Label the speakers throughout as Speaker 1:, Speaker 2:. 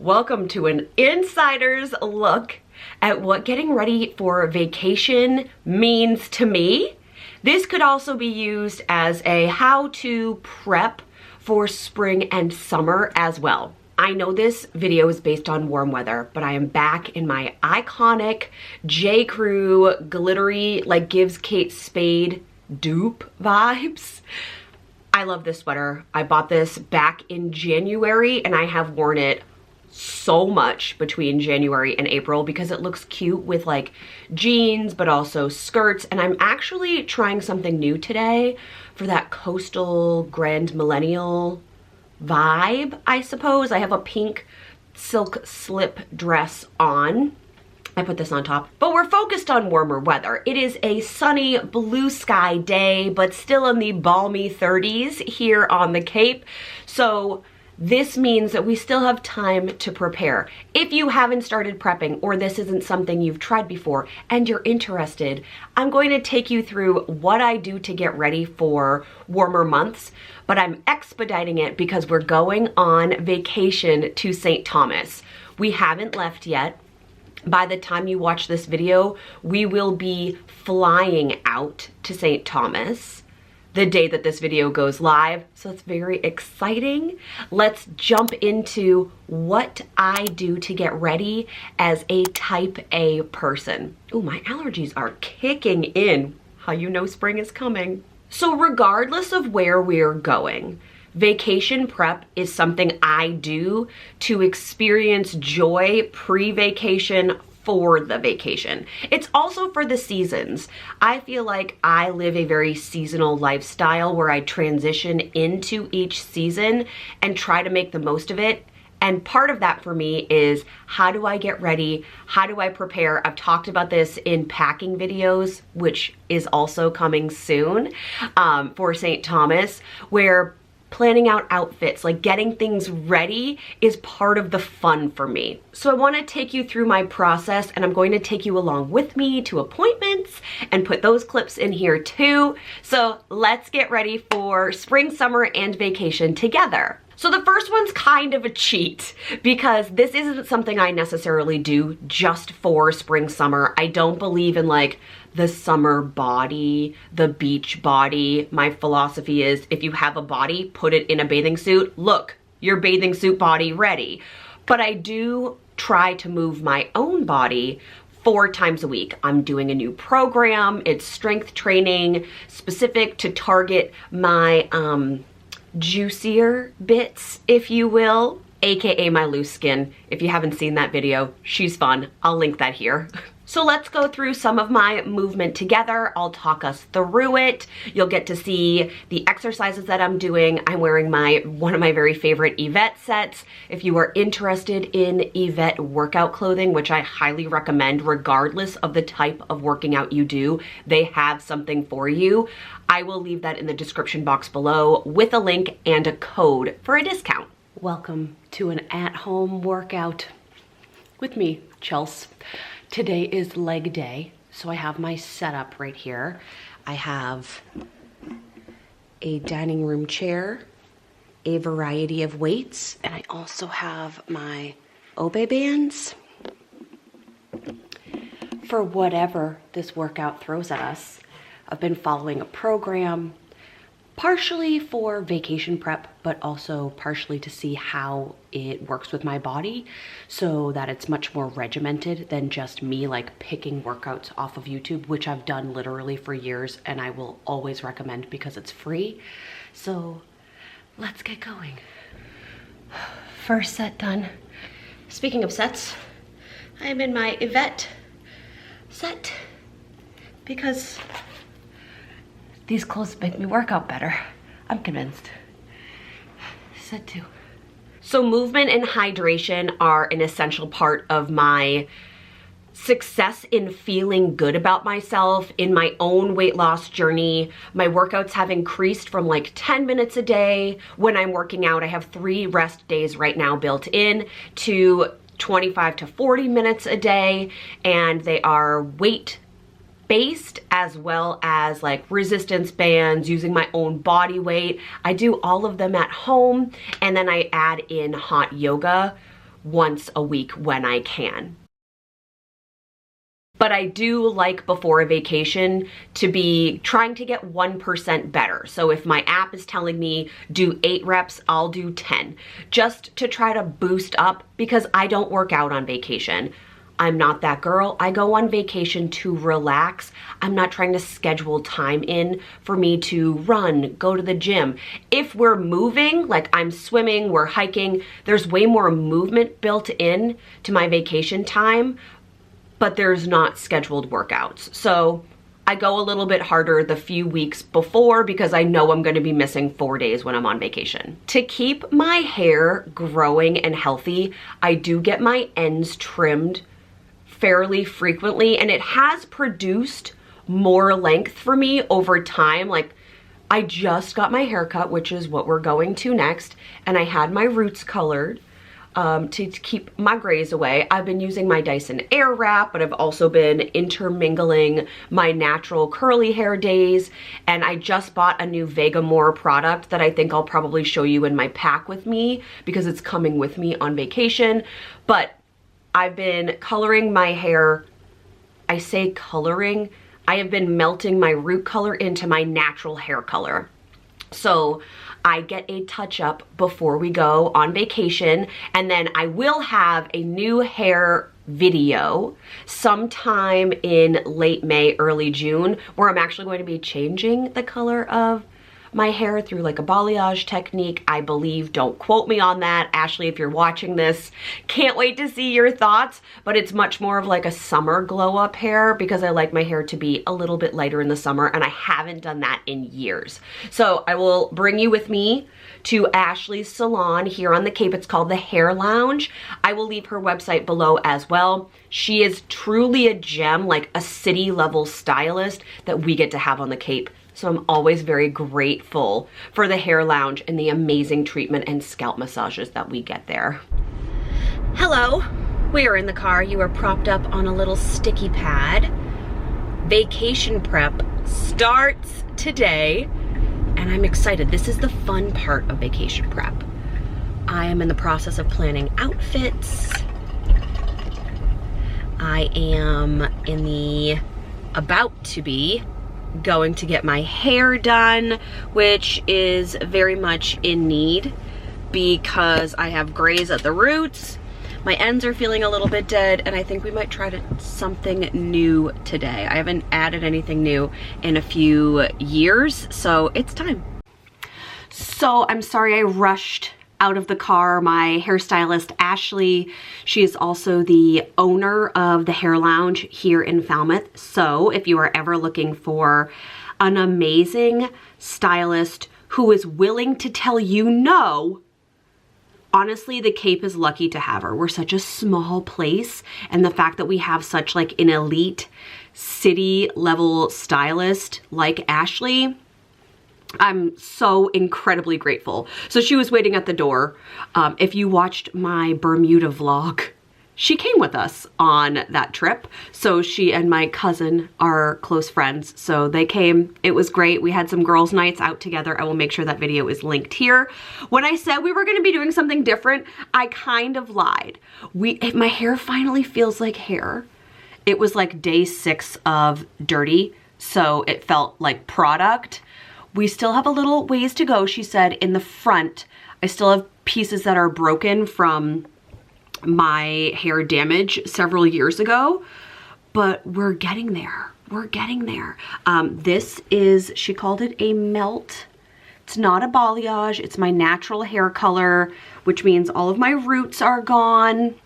Speaker 1: Welcome to an insider's look at what getting ready for vacation means to me. This could also be used as a how-to prep for spring and summer as well. I know this video is based on warm weather, but I am back in my iconic J. Crew glittery, like gives Kate Spade dupe vibes. I love this sweater. I bought this back in January and I have worn it so much between January and April because it looks cute with like jeans but also skirts, and I'm actually trying something new today for that coastal grand millennial vibe, I suppose. I have a pink silk slip dress on. I put this on top, but we're focused on warmer weather. It is a sunny blue sky day, but still in the balmy 30s here on the Cape. So this means that we still have time to prepare. If you haven't started prepping or this isn't something you've tried before and you're interested, I'm going to take you through what I do to get ready for warmer months, but I'm expediting it because we're going on vacation to St. Thomas. We haven't left yet. By the time you watch this video, we will be flying out to St. Thomas the day that this video goes live, so it's very exciting. Let's jump into what I do to get ready as a type A person. Oh, my allergies are kicking in. How you know spring is coming. So regardless of where we're going, vacation prep is something I do to experience joy pre-vacation for the vacation. It's also for the seasons. I feel like I live a very seasonal lifestyle where I transition into each season and try to make the most of it. And part of that for me is, how do I get ready? How do I prepare? I've talked about this in packing videos, which is also coming soon for St. Thomas, where planning out outfits, like getting things ready, is part of the fun for me. So I want to take you through my process, and I'm going to take you along with me to appointments and put those clips in here too. So let's get ready for spring, summer, and vacation together. So the first one's kind of a cheat because this isn't something I necessarily do just for spring, summer. I don't believe in like the summer body, the beach body. My philosophy is, if you have a body, put it in a bathing suit. Look, your bathing suit body ready. But I do try to move my own body 4 times a week. I'm doing a new program. It's strength training specific to target my juicier bits, if you will, aka my loose skin. If you haven't seen that video, she's fun. I'll link that here. So let's go through some of my movement together. I'll talk us through it. You'll get to see the exercises that I'm doing. I'm wearing one of my very favorite Yvette sets. If you are interested in Yvette workout clothing, which I highly recommend regardless of the type of working out you do, they have something for you. I will leave that in the description box below with a link and a code for a discount. Welcome to an at-home workout with me, Chels. Today is leg day, so I have my setup right here. I have a dining room chair, a variety of weights, and I also have my Obey bands for whatever this workout throws at us. I've been following a program, partially for vacation prep, but also partially to see how it works with my body so that it's much more regimented than just me like picking workouts off of YouTube, which I've done literally for years and I will always recommend because it's free. So let's get going. First set done. Speaking of sets, I'm in my Yvette set because these clothes make me work out better. I'm convinced. Set 2. So movement and hydration are an essential part of my success in feeling good about myself in my own weight loss journey. My workouts have increased from like 10 minutes a day when I'm working out. I have 3 rest days right now built in to 25 to 40 minutes a day, and they are weight based as well as like resistance bands, using my own body weight. I do all of them at home, and then I add in hot yoga once a week when I can. But I do like before a vacation to be trying to get 1% better. So if my app is telling me do 8 reps, I'll do 10, just to try to boost up, because I don't work out on vacation. I'm not that girl. I go on vacation to relax. I'm not trying to schedule time in for me to run, go to the gym. If we're moving, like I'm swimming, we're hiking, there's way more movement built in to my vacation time, but there's not scheduled workouts. So I go a little bit harder the few weeks before because I know I'm gonna be missing 4 days when I'm on vacation. To keep my hair growing and healthy, I do get my ends trimmed fairly frequently, and it has produced more length for me over time. Like, I just got my hair cut, which is what we're going to next, and I had my roots colored to keep my grays away. I've been using my Dyson Airwrap, but I've also been intermingling my natural curly hair days, and I just bought a new Vegamore product that I think I'll probably show you in my pack with me because it's coming with me on vacation. But I've been coloring my hair. I say coloring, I have been melting my root color into my natural hair color. So I get a touch up before we go on vacation, and then I will have a new hair video sometime in late May, early June, where I'm actually going to be changing the color of my hair through like a balayage technique, I believe. Don't quote me on that. Ashley, if you're watching this, can't wait to see your thoughts, but it's much more of like a summer glow up hair because I like my hair to be a little bit lighter in the summer, and I haven't done that in years. So I will bring you with me to Ashley's salon here on the Cape. It's called the Hair Lounge. I will leave her website below as well. She is truly a gem, like a city level stylist that we get to have on the Cape. So I'm always very grateful for the Hair Lounge and the amazing treatment and scalp massages that we get there. Hello, we are in the car. You are propped up on a little sticky pad. Vacation prep starts today, and I'm excited. This is the fun part of vacation prep. I am in the process of planning outfits. I am in the about to be going to get my hair done, which is very much in need because I have grays at the roots. My ends are feeling a little bit dead, and I think we might try something new today. I haven't added anything new in a few years, so it's time. So I'm sorry I rushed out of the car. My hairstylist, Ashley, she is also the owner of the Hair Lounge here in Falmouth. So if you are ever looking for an amazing stylist who is willing to tell you no, honestly, the Cape is lucky to have her. We're such a small place, and the fact that we have such like an elite city level stylist like Ashley, I'm so incredibly grateful. So she was waiting at the door. If you watched my Bermuda vlog, she came with us on that trip. So she and my cousin are close friends. So they came, it was great. We had some girls' nights out together. I will make sure that video is linked here. When I said we were gonna be doing something different, I kind of lied. My hair finally feels like hair. It was like day 6 of dirty, so it felt like product. We still have a little ways to go, she said. In the front, I still have pieces that are broken from my hair damage several years ago, but we're getting there. We're getting there. This is, she called it a melt. It's not a balayage, it's my natural hair color, which means all of my roots are gone.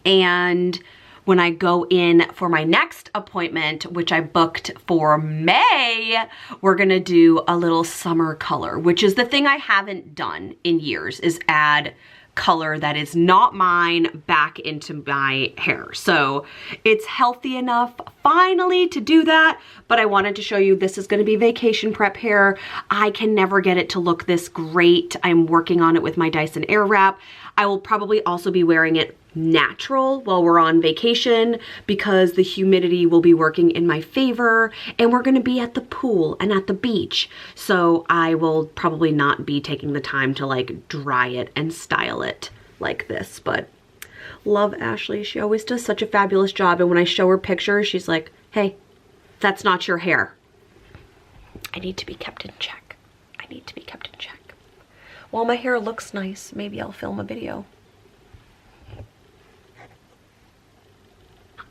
Speaker 1: And when I go in for my next appointment, which I booked for May, we're gonna do a little summer color, which is the thing I haven't done in years, is add color that is not mine back into my hair. So it's healthy enough finally to do that, but I wanted to show you this is gonna be vacation prep hair. I can never get it to look this great. I'm working on it with my Dyson Airwrap. I will probably also be wearing it natural while we're on vacation because the humidity will be working in my favor, and we're gonna be at the pool and at the beach. So I will probably not be taking the time to like dry it and style it like this, but Love Ashley. She always does such a fabulous job. And when I show her pictures, she's like, hey, that's not your hair. I need to be kept in check. I need to be kept in check. While my hair looks nice, maybe I'll film a video.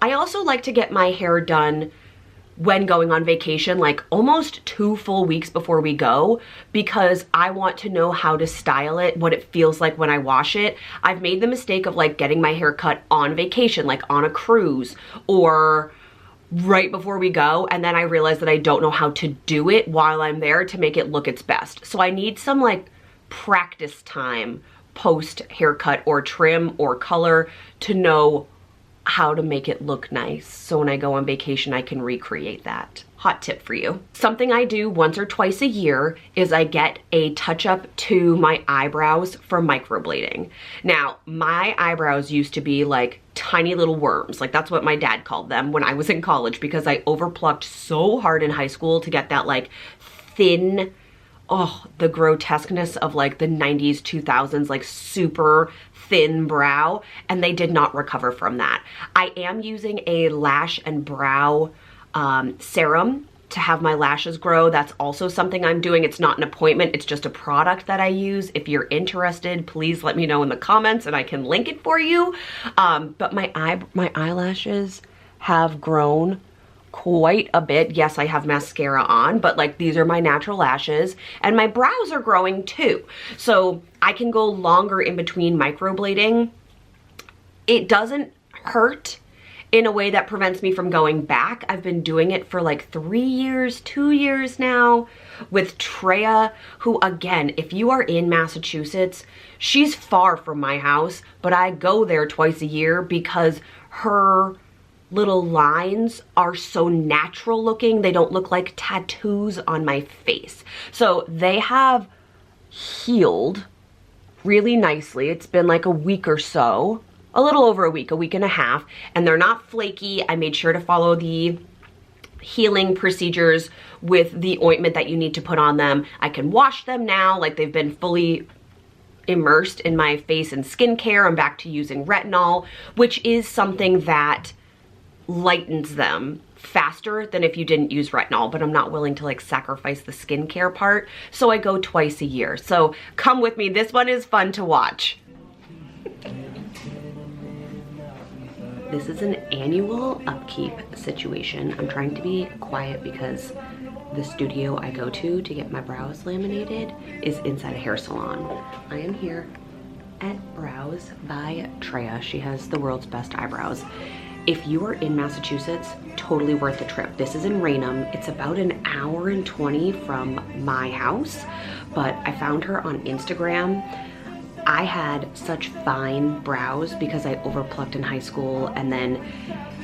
Speaker 1: I also like to get my hair done when going on vacation, like almost 2 full weeks before we go, because I want to know how to style it, what it feels like when I wash it. I've made the mistake of like getting my hair cut on vacation, like on a cruise or right before we go, and then I realized that I don't know how to do it while I'm there to make it look its best. So I need some like practice time post haircut or trim or color to know how to make it look nice, so when I go on vacation I can recreate that. Hot tip for you. Something I do once or twice a year is I get a touch-up to my eyebrows for microblading. Now, my eyebrows used to be like tiny little worms, like that's what my dad called them when I was in college, because I overplucked so hard in high school to get that like thin, oh, the grotesqueness of like the 90s, 2000s, like super thin brow, and they did not recover from that. I am using a lash and brow serum to have my lashes grow. That's also something I'm doing. It's not an appointment, it's just a product that I use. If you're interested, please let me know in the comments and I can link it for you. But my eyelashes have grown quite a bit. Yes, I have mascara on, but like these are my natural lashes, and my brows are growing too. So I can go longer in between microblading. It doesn't hurt in a way that prevents me from going back. I've been doing it for like 3 years, 2 years now with Treya, who again, if you are in Massachusetts, she's far from my house, but I go there twice a year because her little lines are so natural looking. They don't look like tattoos on my face. So they have healed really nicely. It's been like a week or so, a little over a week and a half, and they're not flaky. I made sure to follow the healing procedures with the ointment that you need to put on them. I can wash them now, like they've been fully immersed in my face and skincare. I'm back to using retinol, which is something that lightens them faster than if you didn't use retinol, but I'm not willing to like sacrifice the skincare part, so I go twice a year. So come with me, this one is fun to watch. This is an annual upkeep situation. I'm trying to be quiet because the studio I go to get my brows laminated is inside a hair salon. I am here at Brows by Treya. She has the world's best eyebrows. If you are in Massachusetts, totally worth the trip. This is in Raynham. It's about an hour and 20 from my house, but I found her on Instagram. I had such fine brows because I overplucked in high school and then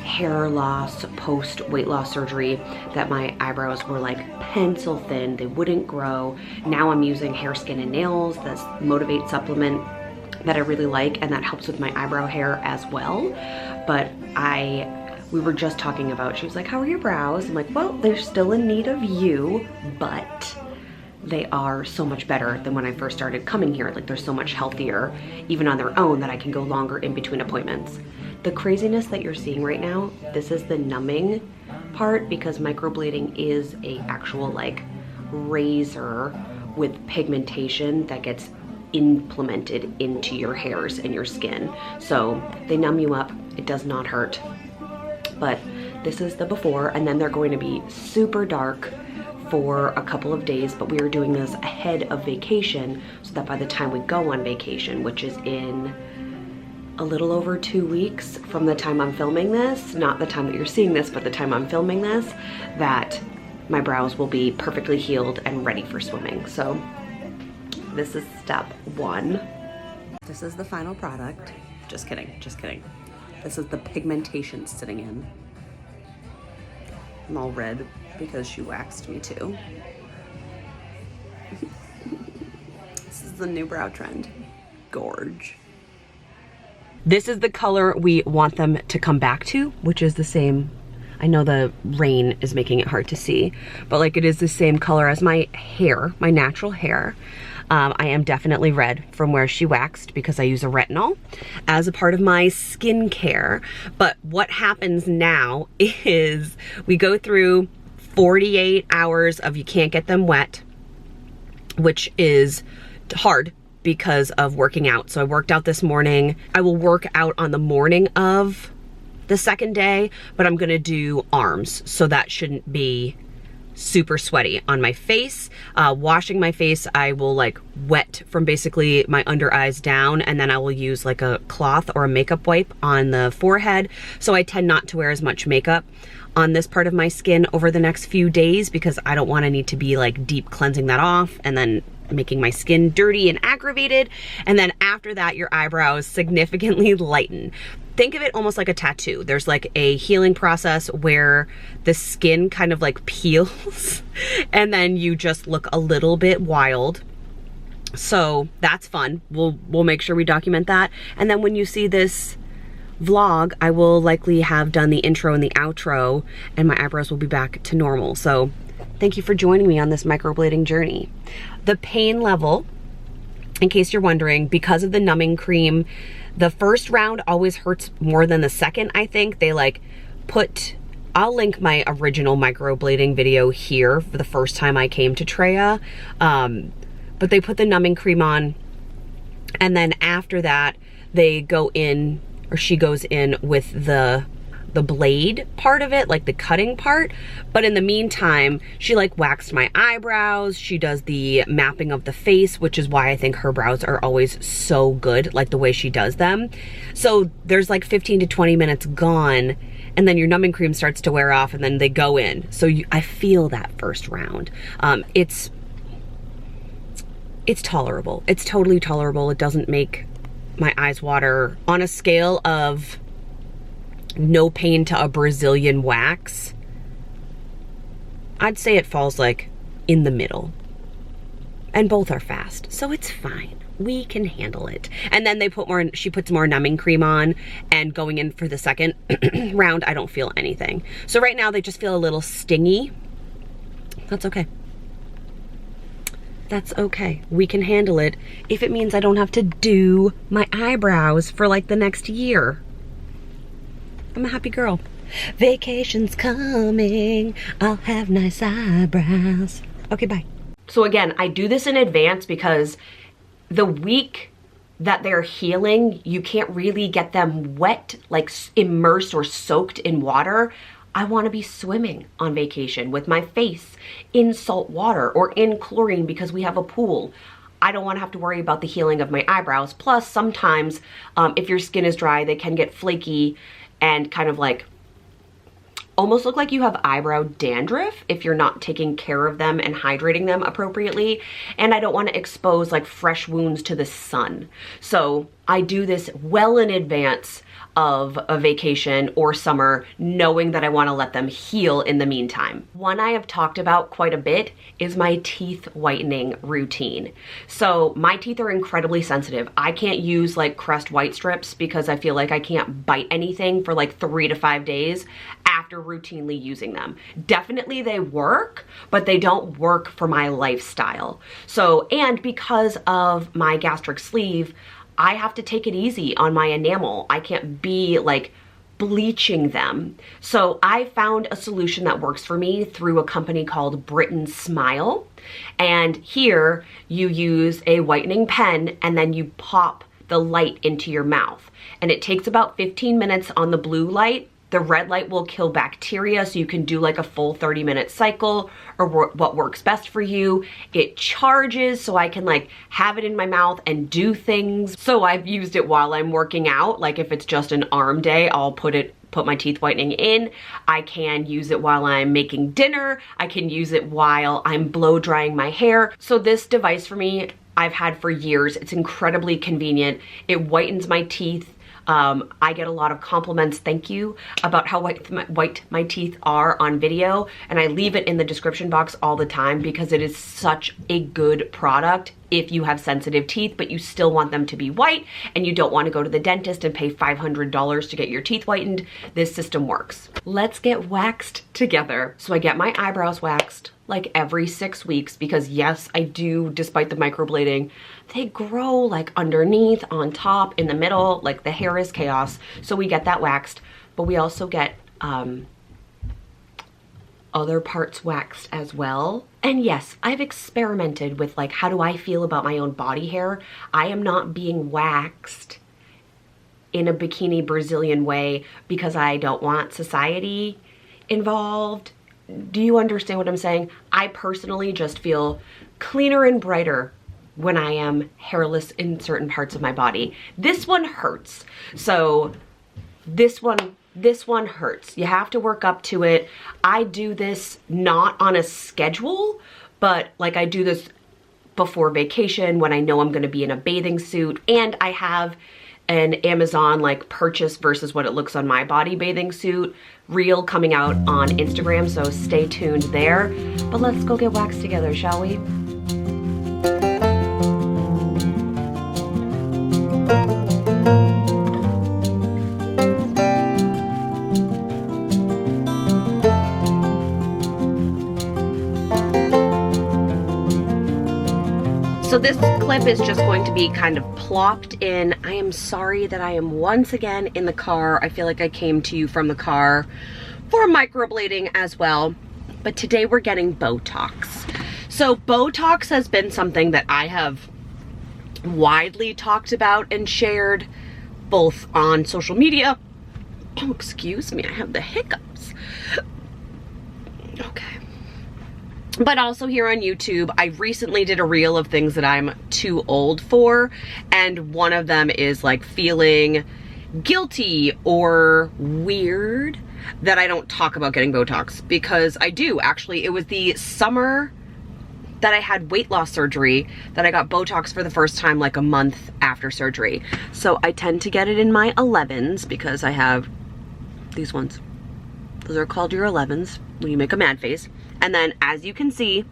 Speaker 1: hair loss post weight loss surgery that my eyebrows were like pencil thin. They wouldn't grow. Now I'm using Hair, Skin, and Nails, this Motivate supplement that I really like, and that helps with my eyebrow hair as well. But we were just talking about, she was like, how are your brows? I'm like, well, they're still in need of you, but they are so much better than when I first started coming here. Like they're so much healthier, even on their own, that I can go longer in between appointments. The craziness that you're seeing right now, this is the numbing part, because microblading is a actual like razor with pigmentation that gets implemented into your hairs and your skin. So they numb you up, it does not hurt. But this is the before, and then they're going to be super dark for a couple of days, but we are doing this ahead of vacation so that by the time we go on vacation, which is in a little over 2 weeks from the time I'm filming this, not the time that you're seeing this, but the time I'm filming this, that my brows will be perfectly healed and ready for swimming. So this is step 1. This is the final product. Just kidding, just kidding. This is the pigmentation sitting in. I'm all red because she waxed me too. This is the new brow trend. Gorge. This is the color we want them to come back to, which is the same I know the rain is making it hard to see, but like it is the same color as my hair, my natural hair. I am definitely red from where she waxed because I use a retinol as a part of my skincare. But what happens now is we go through 48 hours of you can't get them wet, which is hard because of working out. So I worked out this morning. I will work out on the morning of the second day, but I'm gonna do arms. So that shouldn't be super sweaty. On my face, washing my face, I will like wet from basically my under eyes down, and then I will use like a cloth or a makeup wipe on the forehead. So I tend not to wear as much makeup on this part of my skin over the next few days because I don't want to need to be like deep cleansing that off and then making my skin dirty and aggravated. And then after that, your eyebrows significantly lighten. Think of it almost like a tattoo. There's like a healing process where the skin kind of like peels and then you just look a little bit wild. So that's fun. We'll make sure we document that. And then when you see this vlog, I will likely have done the intro and the outro and my eyebrows will be back to normal. So thank you for joining me on this microblading journey. The pain level, in case you're wondering, because of the numbing cream, the first round always hurts more than the second, I think. They like put, I'll link my original microblading video here for the first time I came to Treya. But they put the numbing cream on, and then after that, they go in, or she goes in with the blade part of it, like the cutting part. But in the meantime, she like waxed my eyebrows. She does the mapping of the face, which is why I think her brows are always so good, like the way she does them. So there's like 15 to 20 minutes gone, and then your numbing cream starts to wear off, and then they go in. So I feel that first round. It's tolerable. It's totally tolerable. It doesn't make my eyes water. On a scale of no pain to a Brazilian wax, I'd say it falls like in the middle. And both are fast, so it's fine. We can handle it. And then she puts more numbing cream on, and going in for the second round, I don't feel anything. So right now they just feel a little stingy. That's okay. That's okay. We can handle it if it means I don't have to do my eyebrows for like the next year. I'm a happy girl. Vacation's coming. I'll have nice eyebrows. Okay, bye. So again, I do this in advance because the week that they're healing, you can't really get them wet, like immersed or soaked in water. I want to be swimming on vacation with my face in salt water or in chlorine because we have a pool. I don't want to have to worry about the healing of my eyebrows. Plus, sometimes if your skin is dry, they can get flaky and kind of like almost look like you have eyebrow dandruff if you're not taking care of them and hydrating them appropriately. And I don't want to expose like fresh wounds to the sun. So I do this well in advance of a vacation or summer, knowing that I want to let them heal in the meantime. One I have talked about quite a bit is my teeth whitening routine. So my teeth are incredibly sensitive. I can't use like Crest white strips because I feel like I can't bite anything for like 3 to 5 days after routinely using them. Definitely they work, but they don't work for my lifestyle. So, and because of my gastric sleeve, I have to take it easy on my enamel. I can't be like bleaching them. So I found a solution that works for me through a company called Britain Smile. And here you use a whitening pen and then you pop the light into your mouth. And it takes about 15 minutes on the blue light. The red light will kill bacteria, so you can do like a full 30-minute cycle or what works best for you. It charges, so I can like have it in my mouth and do things. So I've used it while I'm working out. Like if it's just an arm day, I'll put my teeth whitening in. I can use it while I'm making dinner. I can use it while I'm blow drying my hair. So this device for me, I've had for years. It's incredibly convenient. It whitens my teeth I get a lot of compliments, thank you, about how white my teeth are on video, and I leave it in the description box all the time because it is such a good product if you have sensitive teeth, but you still want them to be white and you don't want to go to the dentist and pay $500 to get your teeth whitened. This system works. Let's get waxed together. So I get my eyebrows waxed like every 6 weeks because yes, I do, despite the microblading, they grow like underneath, on top, in the middle, like the hair is chaos. So we get that waxed, but we also get other parts waxed as well. And yes, I've experimented with like, how do I feel about my own body hair? I am not being waxed in a bikini Brazilian way because I don't want society involved. Do you understand what I'm saying? I personally just feel cleaner and brighter when I am hairless in certain parts of my body. This one hurts. So this one hurts. You have to work up to it. I do this not on a schedule, but like I do this before vacation when I know I'm gonna be in a bathing suit, and I have an Amazon like purchase versus what it looks on my body bathing suit reel coming out on Instagram, so stay tuned there. But let's go get waxed together, shall we? So this clip is just going to be kind of plopped in. I am sorry that I am once again in the car. I feel like I came to you from the car for microblading as well. But today we're getting Botox. So Botox has been something that I have widely talked about and shared both on social media. Oh, excuse me, I have the hiccups. Okay. But also here on YouTube. I recently did a reel of things that I'm too old for, and one of them is like feeling guilty or weird that I don't talk about getting Botox, because I do actually. It was the summer that I had weight loss surgery that I got Botox for the first time like a month after surgery. So I tend to get it in my 11s because I have these ones. Those are called your 11s when you make a mad face. And then, as you can see,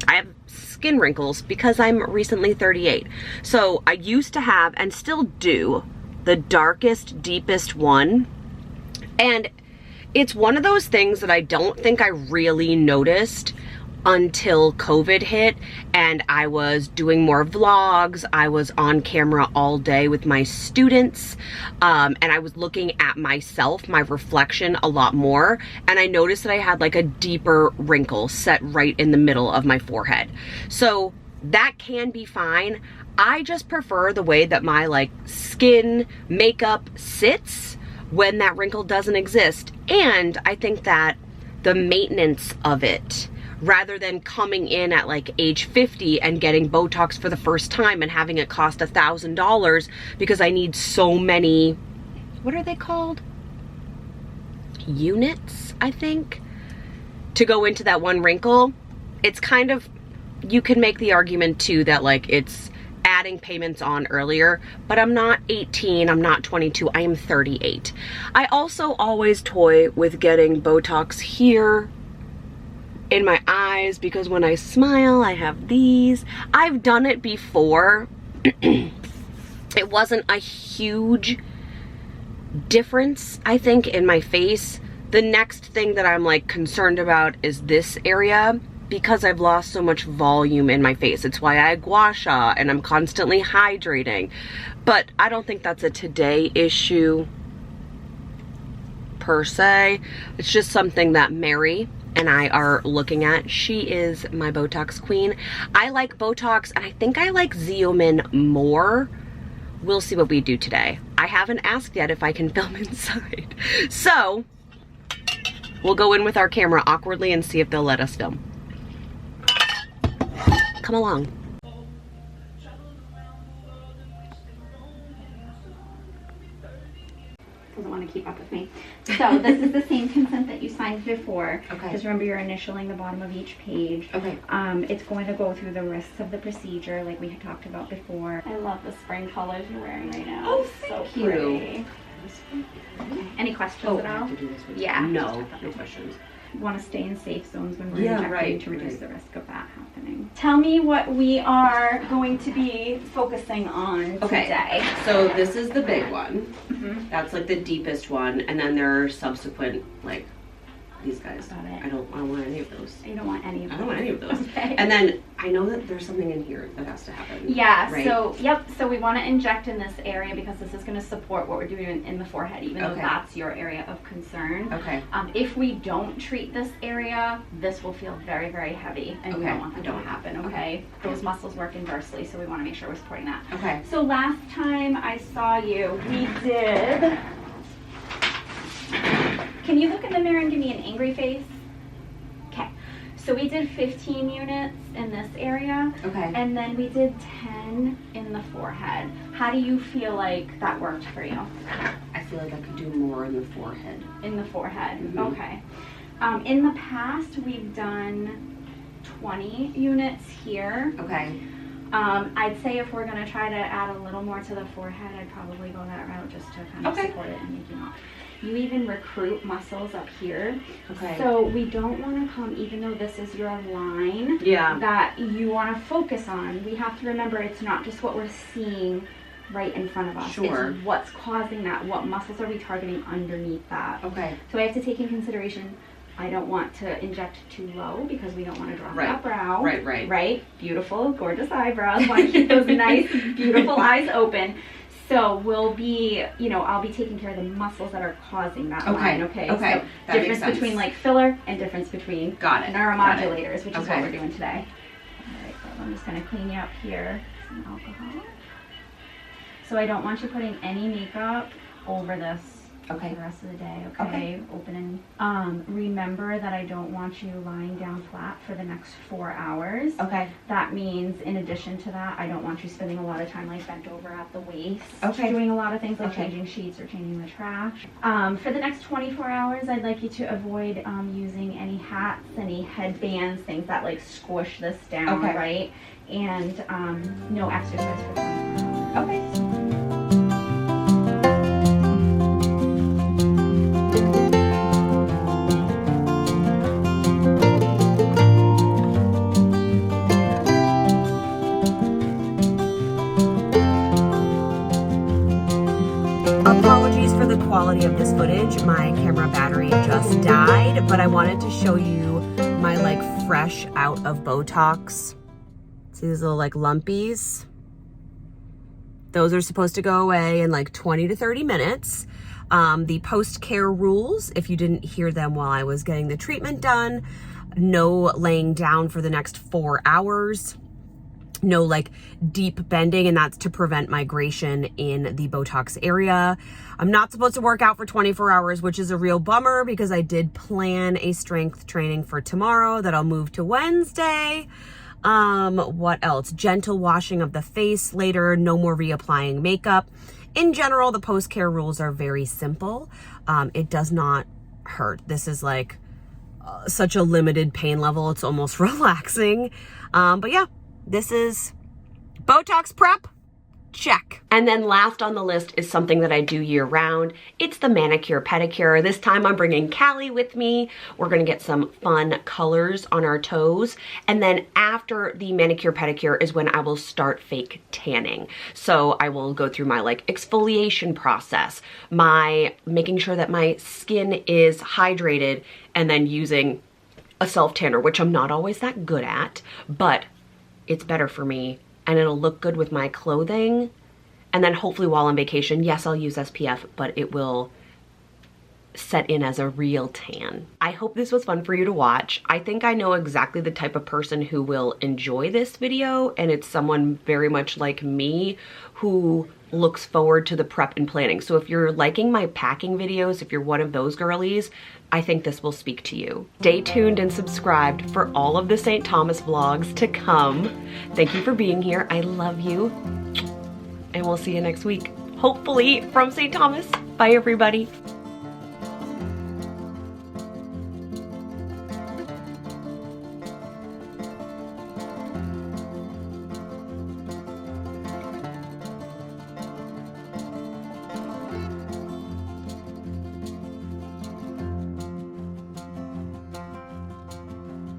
Speaker 1: I have skin wrinkles because I'm recently 38. So I used to have, and still do, the darkest, deepest one. And it's one of those things that I don't think I really noticed until COVID hit and I was doing more vlogs. I was on camera all day with my students, and I was looking at myself, my reflection, a lot more, and I noticed that I had like a deeper wrinkle set right in the middle of my forehead. So that can be fine. I just prefer the way that my like skin makeup sits when that wrinkle doesn't exist, and I think that the maintenance of it, rather than coming in at like age 50 and getting Botox for the first time and having it cost $1,000 because I need so many, what are they called? Units, I think, to go into that one wrinkle. It's kind of, you can make the argument too that like it's adding payments on earlier, but I'm not 18, I'm not 22, I am 38. I also always toy with getting Botox here in my eyes because when I smile, I have these. I've done it before. It wasn't a huge difference, I think, in my face. The next thing that I'm like concerned about is this area because I've lost so much volume in my face. It's why I gua sha and I'm constantly hydrating. But I don't think that's a today issue per se. It's just something that Mary and I are looking at. She is my Botox queen. I like Botox, and I think I like Xeomin more. We'll see what we do today. I haven't asked yet if I can film inside. So we'll go in with our camera awkwardly and see if they'll let us film. Come along.
Speaker 2: doesn't want to keep up with me. So this is the same consent that you signed before.
Speaker 1: Okay.
Speaker 2: Because remember, you're initialing the bottom of each page.
Speaker 1: Okay.
Speaker 2: It's going to go through the risks of the procedure like we had talked about before. I love the spring colors you're wearing right now.
Speaker 1: Oh,
Speaker 2: so
Speaker 1: thank you.
Speaker 2: Okay. Any questions at all?
Speaker 1: I have to do this with you.
Speaker 2: Yeah.
Speaker 1: No questions.
Speaker 2: Want to stay in safe zones when we're
Speaker 1: Yeah,
Speaker 2: injecting
Speaker 1: right,
Speaker 2: to reduce
Speaker 1: right.
Speaker 2: the risk of that happening. Tell me what we are going to be focusing on today.
Speaker 1: So this is the big one.
Speaker 2: Mm-hmm.
Speaker 1: That's like the deepest one, and then there are subsequent, like these guys.
Speaker 2: Got it.
Speaker 1: I don't want any of those.
Speaker 2: You don't want any of
Speaker 1: I
Speaker 2: those.
Speaker 1: don't want any of those.
Speaker 2: Okay.
Speaker 1: And then I know that there's something in here that has to happen.
Speaker 2: Yeah,
Speaker 1: right?
Speaker 2: so, yep, so we want to inject in this area because this is going to support what we're doing in the forehead, even though that's your area of concern.
Speaker 1: Okay.
Speaker 2: If we don't treat this area, this will feel very, very heavy, and we don't want that to happen, okay? Those muscles work inversely, so we want to make sure we're supporting that.
Speaker 1: Okay.
Speaker 2: So last time I saw you, we did... Can you look in the mirror and give me an angry face? Okay. So we did 15 units in this area.
Speaker 1: Okay.
Speaker 2: And then we did 10 in the forehead. How do you feel like that worked for you?
Speaker 1: I feel like I could do more in the forehead.
Speaker 2: In the forehead,
Speaker 1: Mm-hmm.
Speaker 2: okay. In the past, we've done 20 units here.
Speaker 1: Okay.
Speaker 2: I'd say if we're gonna try to add a little more to the forehead, I'd probably go that route just to kind of support it and make you not. You even recruit muscles up here.
Speaker 1: Okay.
Speaker 2: So we don't want to come, even though this is your line that you want to focus on. We have to remember it's not just what we're seeing right in front of us.
Speaker 1: Sure.
Speaker 2: It's what's causing that. What muscles are we targeting underneath that?
Speaker 1: Okay.
Speaker 2: So I have to take in consideration, I don't want to inject too low because we don't want to drop that brow.
Speaker 1: Right, right.
Speaker 2: Right? Beautiful, gorgeous eyebrows. Want to keep those nice, beautiful eyes open. So we'll be, you know, I'll be taking care of the muscles that are causing that line, okay?
Speaker 1: Okay,
Speaker 2: So
Speaker 1: that
Speaker 2: difference
Speaker 1: makes sense.
Speaker 2: between like filler and difference between neuromodulators, which is what we're doing today. All right, so I'm just going to clean you up here. Some alcohol. So I don't want you putting any makeup over this for the rest of the day, okay? Open and remember that I don't want you lying down flat for the next 4 hours.
Speaker 1: Okay.
Speaker 2: That means in addition to that, I don't want you spending a lot of time like bent over at the waist.
Speaker 1: Okay.
Speaker 2: Doing a lot of things like changing sheets or changing the trash. For the next 24 hours, I'd like you to avoid using any hats, any headbands, things that like squish this down, right? And no exercise for 24 hours.
Speaker 1: Okay. Apologies for the quality of this footage. My camera battery just died, but I wanted to show you my like fresh out of Botox. See these little like lumpies? Those are supposed to go away in like 20 to 30 minutes. The post-care rules, if you didn't hear them while I was getting the treatment done, no laying down for the next 4 hours. No like deep bending, and that's to prevent migration in the Botox area. I'm not supposed to work out for 24 hours, which is a real bummer because I did plan a strength training for tomorrow that I'll move to Wednesday. What else? Gentle washing of the face later, no more reapplying makeup. In general, the post-care rules are very simple. It does not hurt. This is like such a limited pain level. It's almost relaxing. But yeah. This is Botox prep, check. And then last on the list is something that I do year round. It's the manicure pedicure. This time I'm bringing Callie with me. We're gonna get some fun colors on our toes. And then after the manicure pedicure is when I will start fake tanning. So I will go through my like exfoliation process, my making sure that my skin is hydrated, and then using a self tanner, which I'm not always that good at, but it's better for me and it'll look good with my clothing. And then hopefully while on vacation, yes, I'll use SPF, but it will set in as a real tan. I hope this was fun for you to watch. I think I know exactly the type of person who will enjoy this video, and it's someone very much like me who looks forward to the prep and planning. So if you're liking my packing videos, if you're one of those girlies, I think this will speak to you. Stay tuned and subscribed for all of the St. Thomas vlogs to come. Thank you for being here. I love you. And we'll see you next week. Hopefully from St. Thomas. Bye everybody.